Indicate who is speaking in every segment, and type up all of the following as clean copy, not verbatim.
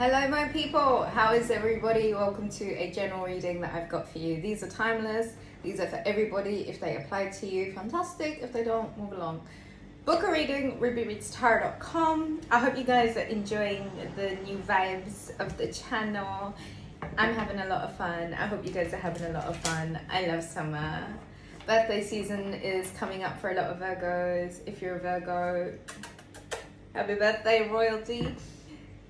Speaker 1: Hello my people, how is everybody? Welcome to a general reading that I've got for you. These are timeless, these are for everybody. If they apply to you, fantastic. If they don't, move along. Book a reading, rubyreadstarot.com. I hope you guys are enjoying the new vibes of the channel. I'm having a lot of fun. I hope you guys are having a lot of fun. I love summer. Birthday season is coming up for a lot of Virgos. If you're a Virgo, happy birthday, royalty.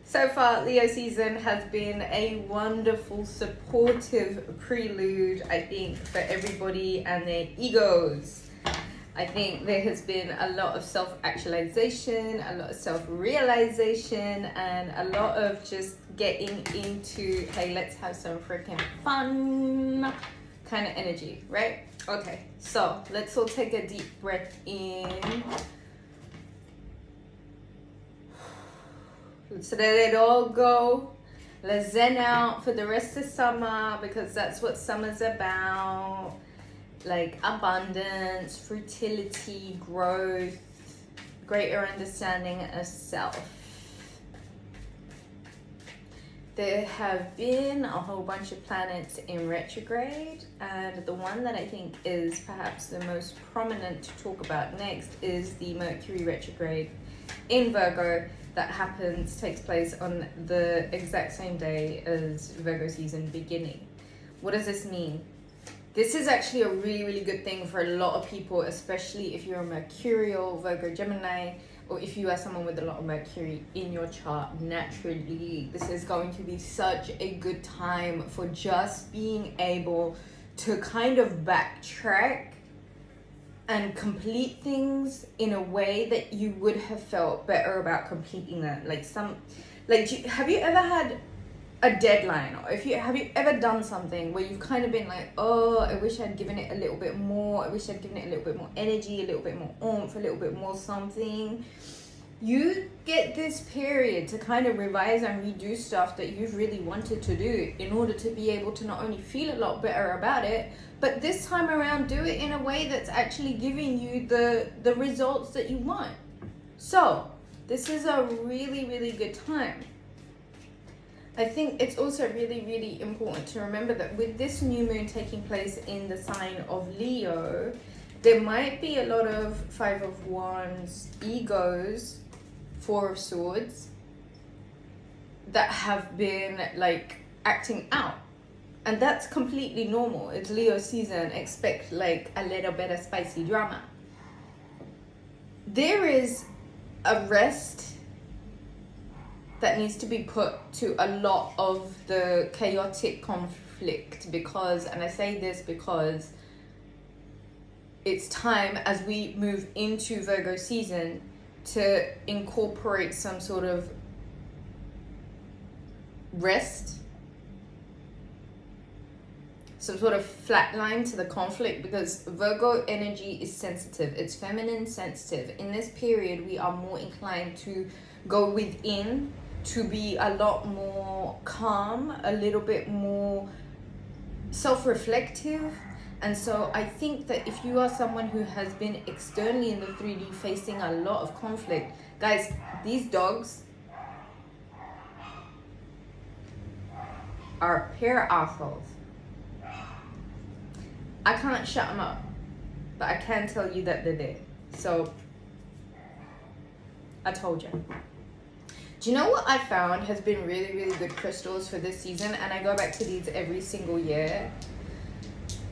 Speaker 1: So far, Leo season has been a wonderful, supportive prelude, I think, for everybody and their egos. I think there has been a lot of self-actualization, a lot of self-realization, and a lot of just getting into, hey, let's have some freaking fun kind of energy, right? Okay, so let's all take a deep breath in. Let's let it all go. Let's zen out for the rest of summer, because that's what summer's about. Like abundance, fertility, growth, greater understanding of self. There have been a whole bunch of planets in retrograde, and the one that I think is perhaps the most prominent to talk about next is the Mercury retrograde in Virgo. That takes place on the exact same day as Virgo season beginning. What does this mean? This is actually a really, really good thing for a lot of people, especially if you're a Mercurial, Virgo, Gemini, or if you are someone with a lot of Mercury in your chart naturally. This is going to be such a good time for just being able to kind of backtrack and complete things in a way that you would have felt better about completing them. Have you ever had a deadline, or have you ever done something where you've kind of been like, oh, I wish I'd given it a little bit more, I wish I'd given it a little bit more energy, a little bit more oomph, a little bit more something. You get this period to kind of revise and redo stuff that you've really wanted to do in order to be able to not only feel a lot better about it, but this time around do it in a way that's actually giving you the results that you want. So this is a really, really good time. I think it's also really, really important to remember that with this new moon taking place in the sign of Leo, there might be a lot of Five of Wands egos, Four of Swords, that have been like acting out. And that's completely normal. It's Leo season. Expect like a little bit of spicy drama. There is a rest that needs to be put to a lot of the chaotic conflict, because, and I say this because it's time as we move into Virgo season to incorporate some sort of rest, some sort of flat line to the conflict, because Virgo energy is sensitive. It's feminine sensitive. In this period, we are more inclined to go within, to be a lot more calm, a little bit more self-reflective. And so I think that if you are someone who has been externally in the 3D facing a lot of conflict, guys, these dogs are pure assholes. I can't shut them up, but I can tell you that they're there. So I told you. Do you know what I found has been really, really good crystals for this season? And I go back to these every single year.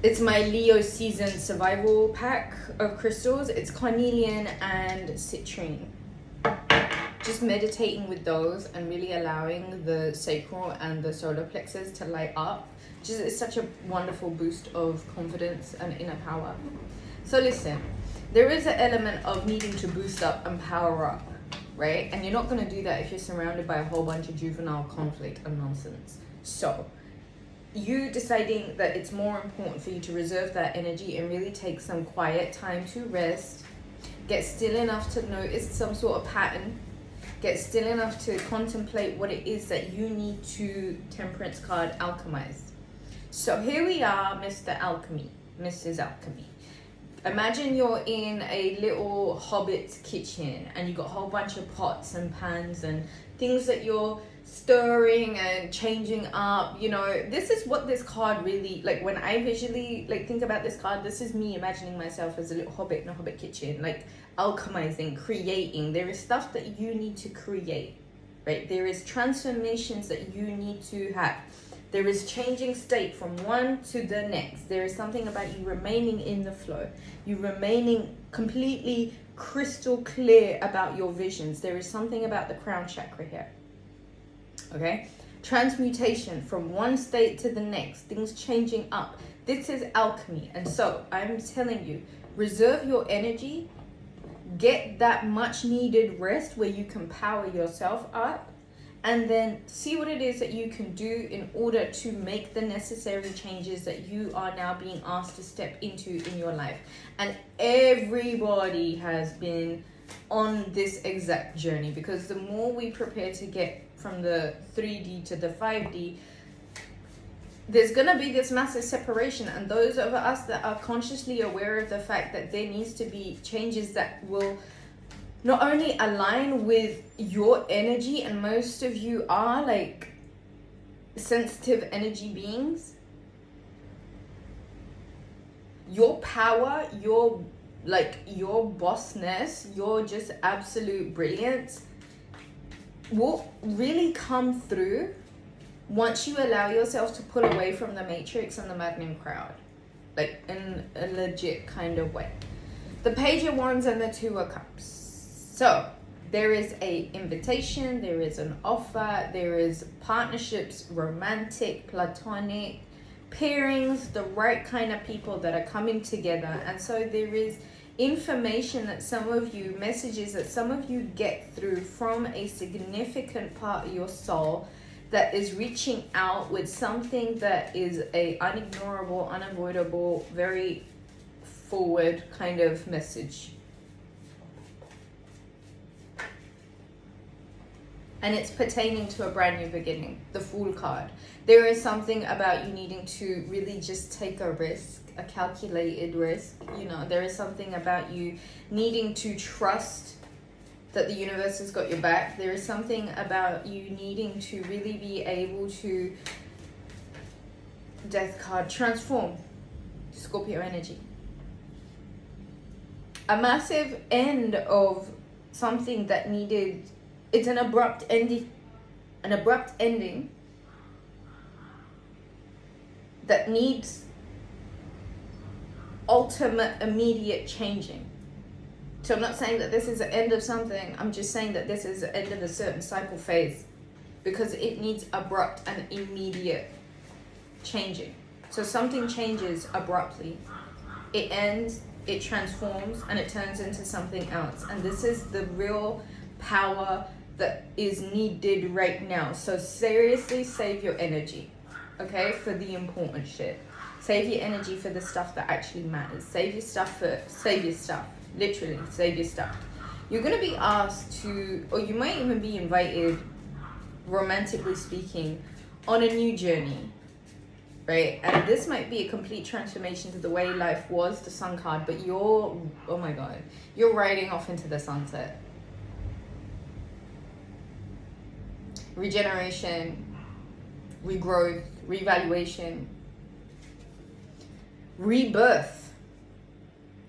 Speaker 1: It's my Leo season survival pack of crystals. It's carnelian and citrine. Just meditating with those and really allowing the sacral and the solar plexus to light up. Just, it's such a wonderful boost of confidence and inner power. So listen, there is an element of needing to boost up and power up, right? And you're not going to do that if you're surrounded by a whole bunch of juvenile conflict and nonsense. So you deciding that it's more important for you to reserve that energy and really take some quiet time to rest, get still enough to notice some sort of pattern, get still enough to contemplate what it is that you need to, Temperance card, alchemize. So here we are, Mr. Alchemy, Mrs. Alchemy. Imagine you're in a little hobbit's kitchen and you've got a whole bunch of pots and pans and things that you're stirring and changing up. You know, this is what this card really, like, when I visually like think about this card, this is me imagining myself as a little hobbit in a hobbit kitchen, like alchemizing, creating. There is stuff that you need to create, right? There is transformations that you need to have. There is changing state from one to the next. There is something about you remaining in the flow, you remaining completely crystal clear about your visions. There is something about the crown chakra here. Okay, transmutation from one state to the next, things changing up. This is alchemy. And so I'm telling you, reserve your energy, get that much needed rest where you can power yourself up, and then see what it is that you can do in order to make the necessary changes that you are now being asked to step into in your life. And everybody has been on this exact journey, because the more we prepare to get from the 3D to the 5D, there's gonna be this massive separation. And those of us that are consciously aware of the fact that there needs to be changes that will not only align with your energy, and most of you are like sensitive energy beings, your power, your bossness, your just absolute brilliance will really come through once you allow yourself to pull away from the matrix and the magnum crowd, like in a legit kind of way. The Page of Wands and the Two of Cups. So there is a invitation, there is an offer, there is partnerships, romantic, platonic pairings, the right kind of people that are coming together. And so there is information that some of you, messages that some of you get through from a significant part of your soul that is reaching out with something that is a unignorable, unavoidable, very forward kind of message. And it's pertaining to a brand new beginning, the Fool card. There is something about you needing to really just take a risk, a calculated risk. You know, there is something about you needing to trust that the universe has got your back. There is something about you needing to really be able to, Death card, transform. Scorpio energy. A massive end of something that needed, it's an abrupt ending that needs ultimate immediate changing. So I'm not saying that this is the end of something, I'm just saying that this is the end of a certain cycle phase, because it needs abrupt and immediate changing. So something changes abruptly, it ends, it transforms, and it turns into something else. And this is the real power that is needed right now. So seriously, save your energy, okay, for the important shit. Save your energy for the stuff that actually matters. Save your stuff, literally save your stuff. You're going to be asked to, or you might even be invited, romantically speaking, on a new journey, right? And this might be a complete transformation to the way life was, the Sun card, but you're, oh my God, you're riding off into the sunset. Regeneration, regrowth, reevaluation, rebirth.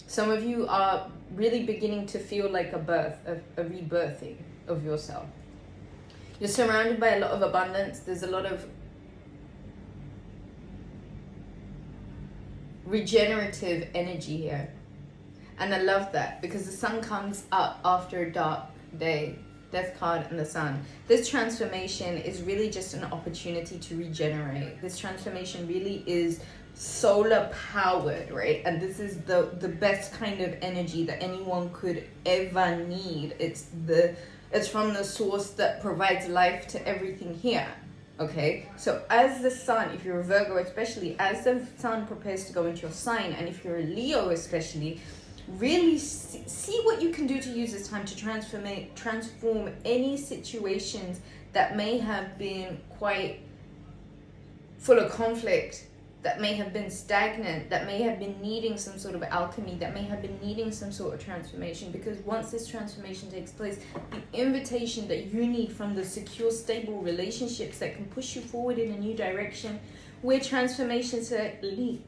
Speaker 1: Some of you are really beginning to feel like a birth, a rebirthing of yourself. You're surrounded by a lot of abundance. There's a lot of regenerative energy here. And I love that, because the sun comes up after a dark day. Death card and the sun. This transformation is really just an opportunity to regenerate. This transformation really is solar powered, right? And this is the best kind of energy that anyone could ever need. It's from the source that provides life to everything here. Okay, so as the sun, if you're a Virgo especially, as the sun prepares to go into your sign, and if you're a Leo especially, really see what you can do to use this time to transform any situations that may have been quite full of conflict that may have been stagnant, that may have been needing some sort of alchemy, that may have been needing some sort of transformation. Because once this transformation takes place, the invitation that you need from the secure, stable relationships that can push you forward in a new direction, where transformation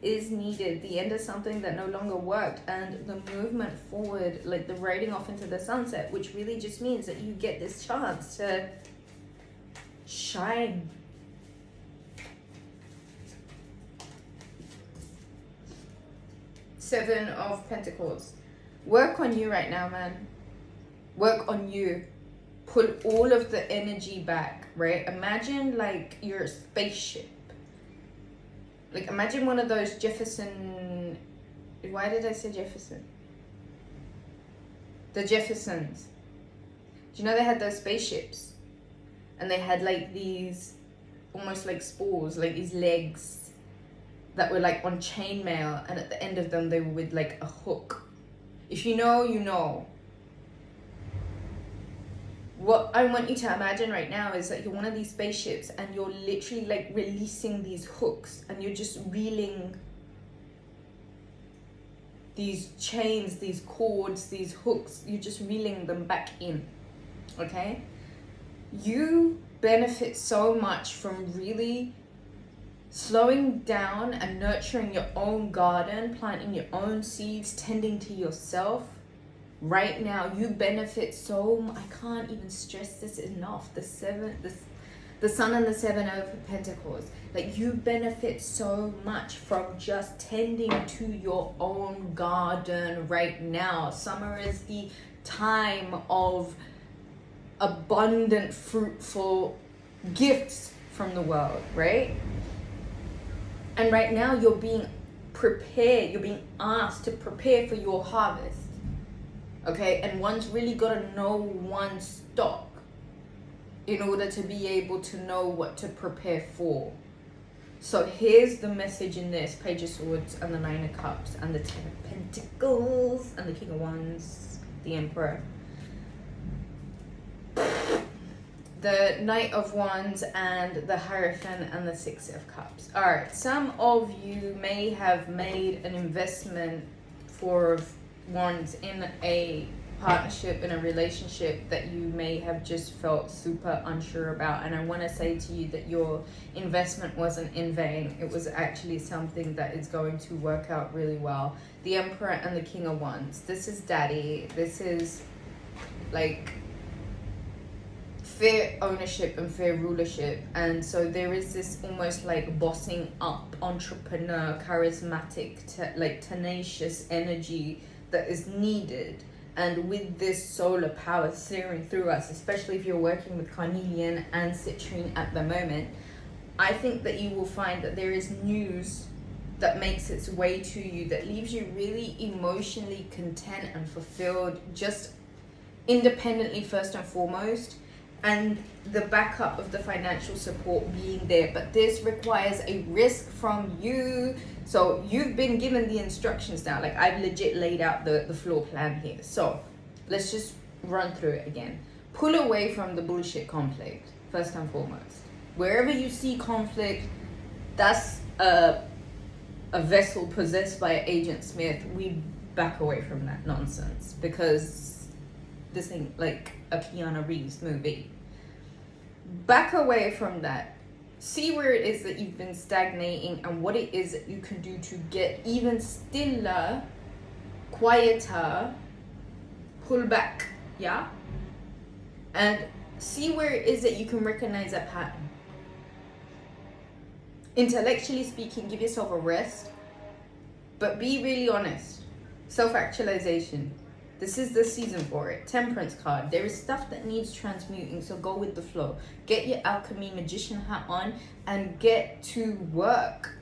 Speaker 1: is needed, the end of something that no longer worked, and the movement forward, like the riding off into the sunset, which really just means that you get this chance to shine. Seven of Pentacles. Work on you right now, man. Work on you. Pull all of the energy back, right? Imagine like you're a spaceship. Like imagine one of those Jefferson... Why did I say Jefferson? The Jeffersons. Do you know they had those spaceships? And they had like these almost like spores, like these legs that were like on chainmail, and at the end of them they were with like a hook. If you know, you know. What I want you to imagine right now is that you're one of these spaceships and you're literally like releasing these hooks, and you're just reeling these chains, these cords, these hooks, you're just reeling them back in, okay? You benefit so much from really slowing down and nurturing your own garden, planting your own seeds, tending to yourself. Right now, you benefit so much. I can't even stress this enough. The Sun and the Seven of Pentacles. Like, you benefit so much from just tending to your own garden right now. Summer is the time of abundant, fruitful gifts from the world, right? And right now you're being prepared, you're being asked to prepare for your harvest. Okay, and one's really got to know one's stock in order to be able to know what to prepare for. So here's the message in this: Page of Swords and the Nine of Cups and the Ten of Pentacles and the King of Wands, the Emperor. The Knight of Wands and the Hierophant and the Six of Cups. All right, some of you may have made an investment for Wands in a partnership, in a relationship that you may have just felt super unsure about. And I want to say to you that your investment wasn't in vain. It was actually something that is going to work out really well. The Emperor and the King of Wands. This is daddy. This is like fair ownership and fair rulership. And so there is this almost like bossing up, entrepreneur, charismatic, like tenacious energy that is needed. And with this solar power searing through us, especially if you're working with carnelian and citrine at the moment, I think that you will find that there is news that makes its way to you that leaves you really emotionally content and fulfilled, just independently first and foremost, and the backup of the financial support being there. But this requires a risk from you. So you've been given the instructions now. Like, I've legit laid out the floor plan here. So let's just run through it again. Pull away from the bullshit conflict, first and foremost. Wherever you see conflict, that's a vessel possessed by Agent Smith. We back away from that nonsense, because this ain't like a Keanu Reeves movie. Back away from that. See where it is that you've been stagnating and what it is that you can do to get even stiller, quieter, pull back, yeah? And see where it is that you can recognize that pattern. Intellectually speaking, give yourself a rest, but be really honest. Self-actualization. This is the season for it. Temperance card. There is stuff that needs transmuting, so go with the flow. Get your alchemy magician hat on and get to work.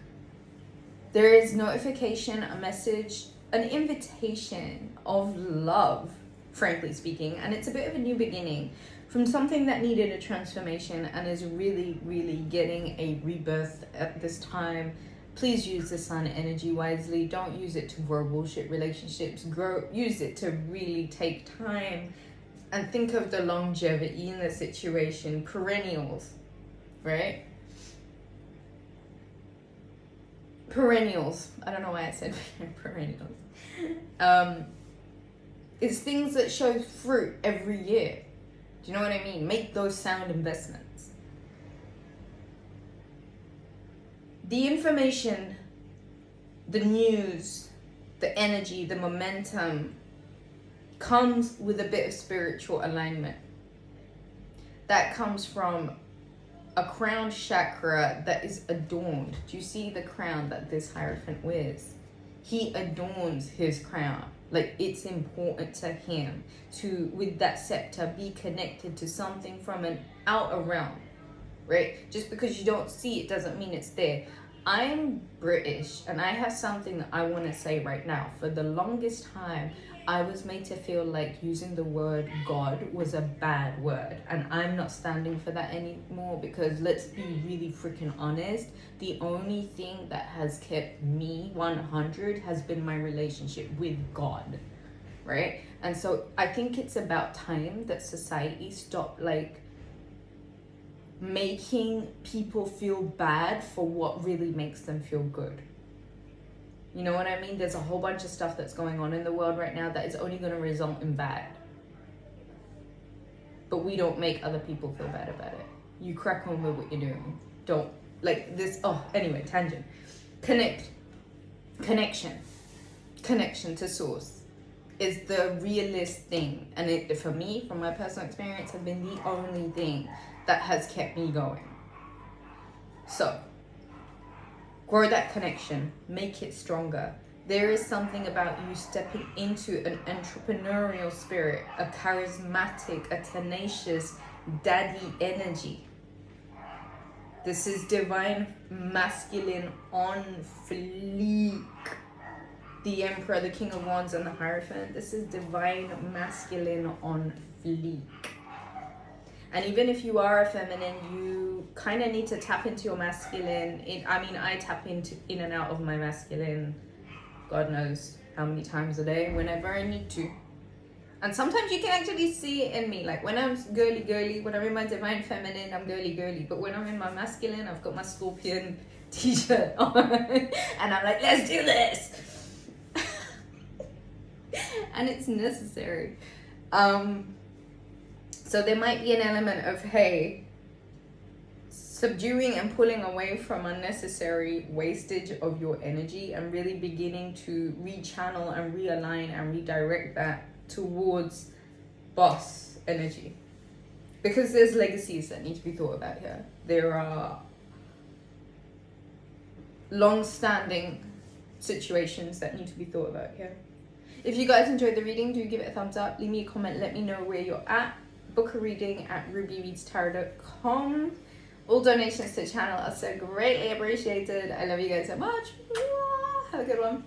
Speaker 1: There is notification, a message, an invitation of love, frankly speaking, and it's a bit of a new beginning from something that needed a transformation and is really, really getting a rebirth at this time. Please use the sun energy wisely. Don't use it to grow bullshit relationships. Use it to really take time and think of the longevity in the situation. Perennials, right? perennials. I don't know why I said perennials. Is things that show fruit every year. Do you know what I mean? Make those sound investments. The information, the news, the energy, the momentum comes with a bit of spiritual alignment. That comes from a crown chakra that is adorned. Do you see the crown that this Hierophant wears? He adorns his crown. Like, it's important to him to, with that scepter, be connected to something from an outer realm, right? Just because you don't see it doesn't mean it's there. I'm British, and I have something that I want to say right now. For the longest time, I was made to feel like using the word God was a bad word, and I'm not standing for that anymore, because let's be really freaking honest, the only thing that has kept me 100 has been my relationship with God, right? And so I think it's about time that society stopped like making people feel bad for what really makes them feel good. You know what I mean? There's a whole bunch of stuff that's going on in the world right now that is only going to result in bad. But we don't make other people feel bad about it. You crack on with what you're doing. Don't, like this, anyway, tangent. Connection to source is the realest thing. And it, for me, from my personal experience, has been the only thing that has kept me going. So, grow that connection, make it stronger. There is something about you stepping into an entrepreneurial spirit, a charismatic, a tenacious daddy energy. This is divine masculine on fleek. The Emperor, the King of Wands, and the Hierophant. This is divine masculine on fleek. And even if you are a feminine, you kind of need to tap into your masculine. I tap in and out of my masculine, God knows how many times a day, whenever I need to. And sometimes you can actually see it in me. Like when I'm girly, when I'm in my divine feminine, I'm girly. But when I'm in my masculine, I've got my scorpion t-shirt on. And I'm like, let's do this. And it's necessary. So there might be an element of, hey, subduing and pulling away from unnecessary wastage of your energy and really beginning to rechannel and realign and redirect that towards boss energy. Because there's legacies that need to be thought about here. There are long-standing situations that need to be thought about here. If you guys enjoyed the reading, do give it a thumbs up. Leave me a comment. Let me know where you're at. Book a reading at rubyreadstarot.com. All donations to the channel are so greatly appreciated. I love you guys so much. Have a good one.